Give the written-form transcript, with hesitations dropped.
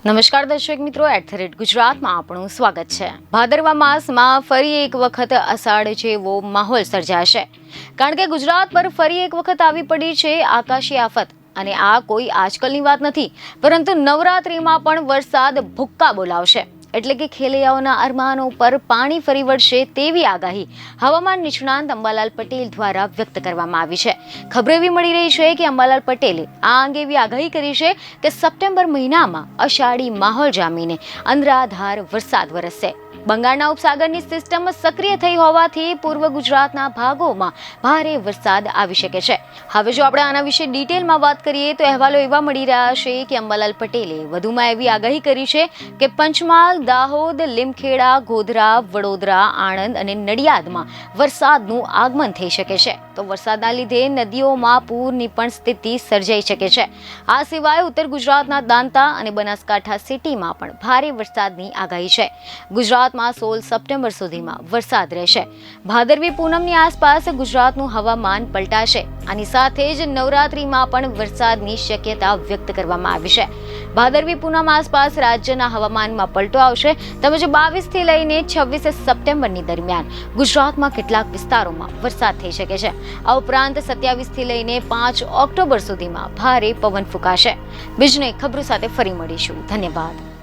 નમસ્કાર દર્શક મિત્રો, @ગુજરાતમાં આપણું સ્વાગત છે। ભાદરવા માસમાં ફરી એક વખત અષાઢ જેવો માહોલ સર્જાશે, કારણ કે ગુજરાત પર ફરી એક વખત આવી પડી છે આકાશી આફત। અને આ કોઈ આજકાલની વાત નથી, પરંતુ નવરાત્રિમાં પણ વરસાદ ભૂક્કા બોલાવશે, એટલે કે ખેલૈયાઓના અરમાનો પર પાણી ફરી વળશે તેવી આગાહી હવામાન નિષ્ણાંત અંબાલાલ પટેલ દ્વારા વ્યક્ત કરવામાં આવી છે। ખબર એવી મળી રહી છે કે અંબાલાલ પટેલે આ અંગે એવી આગાહી કરી છે કે સપ્ટેમ્બર મહિનામાં અષાઢી માહોલ જામીને અનરાધાર વરસાદ વરસશે। બંગાળના ઉપસાગરની સિસ્ટમ સક્રિય થઈ હોવાથી પૂર્વ ગુજરાતના ભાગોમાં ભારે વરસાદ આવી શકે છે। હવે જો આપણે આના વિશે ડિટેલમાં વાત કરીએ તો અહેવાલો એવા મળી રહ્યા છે કે અંબાલાલ પટેલે વધુમાં એવી આગાહી કરી છે કે પંચમહાલ, દાહોદ, લીમખેડા, ગોધરા, વડોદરા, આણંદ અને નડિયાદમાં વરસાદનું આગમન થઈ શકે છે। તો વરસાદના લીધે નદીઓમાં પૂરની પણ સ્થિતિ સર્જાઈ શકે છે। આ સિવાય ઉત્તર ગુજરાતના દાંતા અને બનાસકાંઠા સિટીમાં પણ ભારે વરસાદની આગાહી છે। ગુજરાતમાં 16 સપ્ટેમ્બર સુધીમાં વરસાદ રહેશે। ભાદરવી પૂનમની આસપાસ ગુજરાતનું હવામાન પલટાશે। આની સાથે જ નવરાત્રિમાં પણ વરસાદની શક્યતા વ્યક્ત કરવામાં આવી છે। ભાદરવી પૂનમ આસપાસ રાજ્યના હવામાનમાં પલટો આવશે, તેમજ 22 થી લઈને 26 સપ્ટેમ્બરની દરમિયાન ગુજરાતમાં કેટલાક વિસ્તારોમાં વરસાદ થઈ શકે છે। આ ઉપરાંત 27 થી લઈને 5 ઓક્ટોબર સુધીમાં ભારે પવન ફૂંકાશે। બીજને ખબરો સાથે ફરી મળીશું। ધન્યવાદ।